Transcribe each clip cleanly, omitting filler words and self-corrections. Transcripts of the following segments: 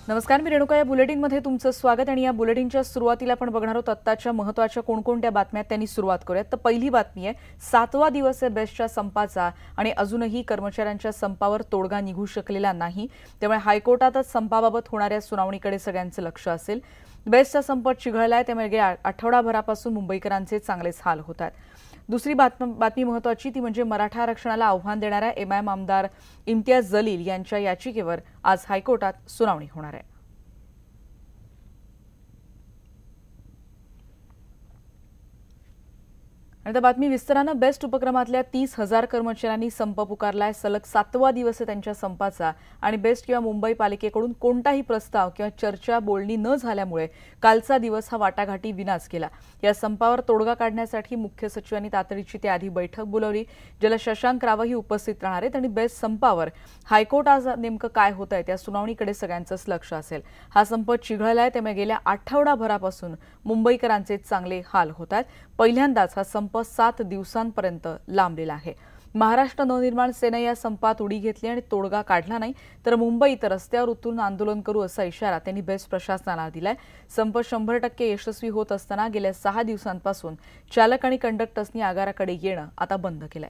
नमस्कार, मी रेणुका. या बुलेटिनमध्ये तुमचं स्वागत. आणि या बुलेटिनच्या सुरुवातीला आपण बघणार आहोत आत्ताच्या महत्त्वाच्या कोणकोणत्या बातम्या त्यांनी सुरुवात करूयात. तर पहिली बातमी आहे 7वा दिवस आहे बेस्टच्या संपाचा आणि अजूनही कर्मचाऱ्यांच्या संपावर तोडगा निघू शकलेला नाही. त्यामुळे हायकोर्टातच संपाबाबत होणाऱ्या सुनावणीकडे सगळ्यांचं लक्ष असेल. बेस्टचा संप चिघळलाय, त्यामुळे गेल्या आठवडाभरापासून मुंबईकरांचे चांगलेच हाल होत आहेत. दुसरी बातमी महत्त्वाची ती म्हणजे मराठा आरक्षणाला आव्हान देणाऱ्या एमआयएम आमदार इम्तियाज जलील यांच्या याचिकेवर आज हायकोर्टात सुनावणी होणार आहे. आणि बातमी विस्तारानं बेस्ट उपक्रमातल्या 30,000 कर्मचाऱ्यांनी संप पुकारलाय. सलग 7वा दिवस आहे त्यांच्या संपाचा आणि बेस्ट किंवा मुंबई पालिकेकडून कोणताही प्रस्ताव किंवा चर्चा बोलणी न झाल्यामुळे कालचा दिवस हा वाटाघाटी विनाच गेला. या संपावर तोडगा काढण्यासाठी मुख्य सचिवांनी तातडीची त्याआधी बैठक बोलावली, ज्याला शशांक रावही उपस्थित राहणार आहेत. आणि बेस्ट संपावर हायकोर्ट आज नेमकं काय होत आहे त्या सुनावणीकडे सगळ्यांचंच लक्ष असेल. हा संप चिघळलाय, त्यामुळे गेल्या आठवडाभरापासून मुंबईकरांचे चांगले हाल होत आहेत. पहिल्यांदाच हा संप 7 दिवसांपर्यंत लांबलेला आहे. महाराष्ट्र नवनिर्माण सेना या संपात उडी घेतली आणि तोडगा काढला नाही तर मुंबईत रस्त्यावर उतरून आंदोलन करू असा इशारा त्यांनी बेस्ट प्रशासनाला दिलाय. संप 100% यशस्वी होत असताना गेल्या 6 दिवसांपासून चालक आणि कंडक्टर्सनी आगाराकडे येणं आता बंद केलंय.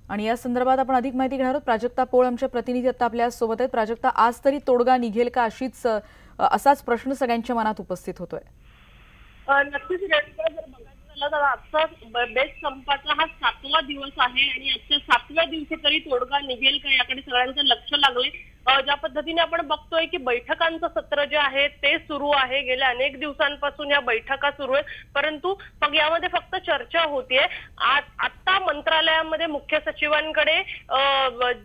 आणि या संदर्भात आपण अधिक माहिती घेणार आहोत. प्राजक्ता पोळ आमच्या प्रतिनिधी आता आपल्या सोबत आहेत. प्राजक्ता, आज तरी तोडगा निघेल का असाच प्रश्न सगळ्यांच्या मनात उपस्थित होतोय. नक्कीच रेणुका, जर बघायचं झालं तर आजचा बेस्ट संपाचा हा 7वा दिवस आहे आणि आजच्या 7व्या दिवशी तरी तोडगा निघेल का याकडे सगळ्यांचं लक्ष लागले. ज्या पद्धतीने आपण बघतोय की बैठकांचं सत्र जे आहे ते सुरू आहे. गेल्या अनेक दिवसांपासून या बैठका सुरू आहेत, परंतु मग यामध्ये फक्त चर्चा होतीये. आता मंत्रालयामध्ये मुख्य सचिवांकडे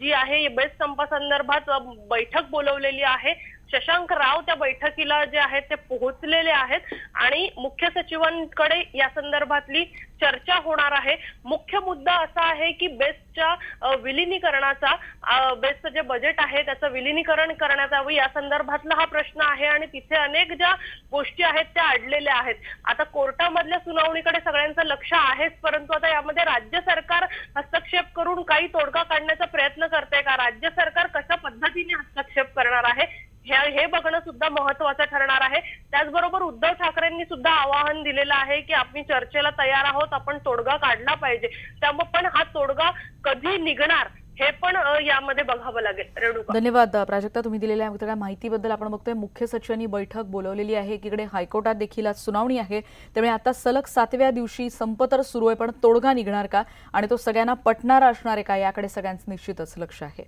जी आहे बेस्ट संपासंदर्भात बैठक बोलवलेली आहे. शशांक राव त्या बैठकीला जे आहेत ते पोहोचलेले आहेत आणि मुख्य सचिवांकडे या संदर्भातली चर्चा होणार आहे. मुख्य मुद्दा असा आहे की बेस्टच्या विलिनीकरणाचा, बेस्टचं जे बजेट आहे त्याचं विलिनीकरण करण्यात यावं या संदर्भातला हा प्रश्न आहे आणि तिथे अनेक ज्या गोष्टी आहेत त्या अडलेल्या आहेत. आता कोर्टामधल्या सुनावणीकडे सगळ्यांचं लक्ष आहेच, परंतु आता यामध्ये राज्य सरकार हस्तक्षेप करून काही तोडगा काढण्याचा प्रयत्न करते का, राज्य सरकार कशा पद्धतीने हस्तक्षेप करणार आहे हे बघणं सुद्धा महत्वाचं ठरणार आहे. त्याचबरोबर उद्धव ठाकरेंनी सुद्धा आवाहन दिलेलं आहे की आम्ही चर्चेला तयार आहोत, आपण तोडगा काढला पाहिजे. त्यामुळे पण हा तोडगा कधी निघणार हे पण यामध्ये बघावं लागेल. रेणुका, धन्यवाद प्राजक्ता, तुम्ही दिलेल्या माहितीबद्दल. आपण बघतोय मुख्य सचिवांनी बैठक बोलवलेली आहे. एकीकडे हायकोर्टात देखील आज सुनावणी आहे, त्यामुळे आता सलग 7व्या दिवशी संप तर सुरू आहे, पण तोडगा निघणार का आणि तो सगळ्यांना पटणारा असणार आहे का याकडे सगळ्यांचं निश्चितच लक्ष आहे.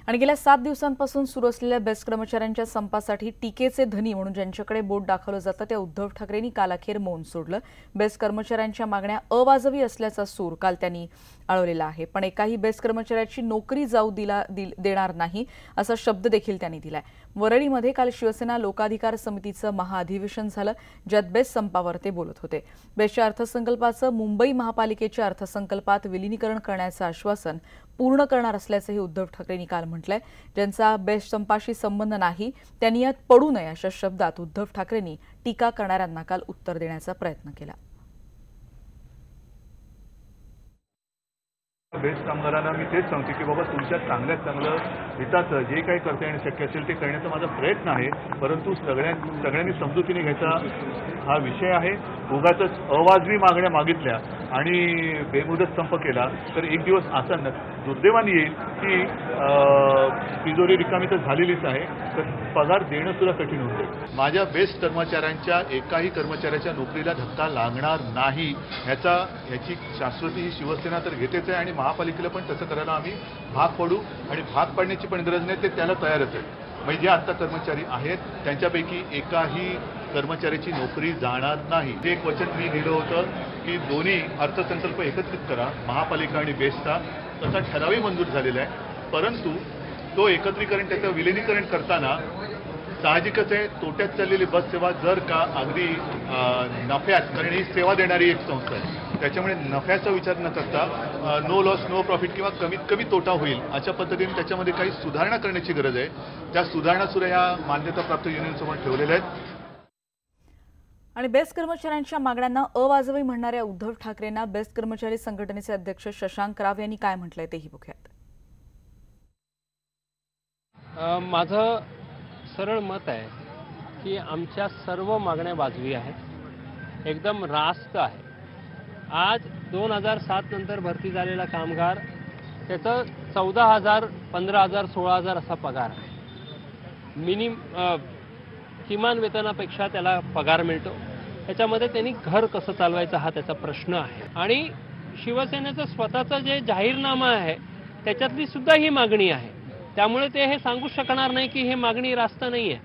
आणि गेल्या 7 दिवसांपासून सुरू असलेल्या बेस्ट कर्मचाऱ्यांच्या संपासाठी टीकेचे धनी म्हणून ज्यांच्याकडे बोट दाखवलं जातं त्या उद्धव ठाकरेंनी काल अखेर मौन सोडलं. बेस्ट कर्मचाऱ्यांच्या मागण्या अवाजवी असल्याचा सूर काल त्यांनी आळवलेला आहे, पण एकाही बेस्ट कर्मचाऱ्याची नोकरी जाऊ देणार नाही असा शब्द देखील त्यांनी दिलाय. वरळीमध्ये काल शिवसेना लोकाधिकार समितीचं महाअधिवेशन झालं, ज्यात बेस्ट संपावर ते बोलत होते. बेस्टच्या अर्थसंकल्पाचं मुंबई महापालिकेच्या अर्थसंकल्पात विलिनीकरण करण्याचं आश्वासन पूर्ण करणार असल्याचंही उद्धव ठाकरेंनी काल म्हटलंय. ज्यांचा बेस्ट संपाशी संबंध नाही त्यांनी यात पडू नये अशा शब्दात उद्धव ठाकरेंनी टीका करणाऱ्यांना काल उत्तर देण्याचा प्रयत्न केला. बेस्ट कामगारांना मी तेच सांगते की बाबा तुमच्या चांगल्यात चांगलं हिताचं जे काही करता येणं शक्य असेल ते करण्याचा माझा प्रयत्न आहे, परंतु सगळ्यांनी समजुतीने घ्यायचा हा विषय आहे. उगाचच अवाजवी मागण्या मागितल्या आणि बेमुदत संप केला तर एक दिवस असा दुर्दैवाने येईल की तिजोरी रिकामी तर झालेलीच आहे, तर पगार देणं सुद्धा कठीण होते. माझ्या बेस्ट कर्मचाऱ्यांच्या एकाही कर्मचाऱ्याच्या नोकरीला धक्का लागणार नाही ह्याची शाश्वती ही शिवसेना तर घेतेच आहे आणि महापालिकेला पण तसं करायला आम्ही भाग पडू आणि भाग पाडण्याची पण गरज नाही, ते त्याला तयारच आहे. म्हणजे जे आता कर्मचारी आहेत त्यांच्यापैकी एकाही कर्मचाऱ्याची नोकरी जाणार नाही. जे एक वचन मी दिलं होतं की दोन्ही अर्थसंकल्प एकत्रित करा, महापालिका आणि बेस्टचा, तसा ठरावही मंजूर झालेला आहे, परंतु तो एकत्रीकरण त्याचं विलिनीकरण करताना साहजिकच आहे तोट्यात चाललेली बस सेवा जर का अगदी नफ्यात, कारण ही सेवा देणारी एक संस्था आहे, त्याच्यामुळे नफ्याचा विचार न करता नो लॉस नो प्रॉफिट किंवा कमीत कमी तोटा होईल अशा पद्धतीने त्याच्यामध्ये काही सुधारणा करण्याची गरज आहे. त्या सुधारणा सुद्धा या मान्यताप्राप्त युनियनसमोर ठेवलेल्या आहेत. आणि बेस्ट कर्मचाऱ्यांच्या मागण्यांना अवाजवी म्हणणाऱ्या उद्धव ठाकरेंना बेस्ट कर्मचारी संघटनेचे अध्यक्ष शशांक राव यांनी काय म्हटलंय तेही बघूयात. माझं सरळ मत आहे की आमच्या सर्व मागण्या वाजवी आहेत, एकदम रास्त आहे. आज 2007 नंतर भरती झालेला कामगार त्याचं 14,000, 15,000, 16,000 असा पगार आहे. किमान वेतनापेक्षा त्याला पगार मिळतो. त्याच्यामध्ये त्यांनी घर कसं चालवायचं हा त्याचा प्रश्न आहे. आणि शिवसेनेचं स्वतःचं जे जाहीरनामा आहे त्याच्यातली सुद्धा ही मागणी आहे. त्यामुळे ते हे सांगू शकणार नाही की ही मागणी रास्त नाही आहे.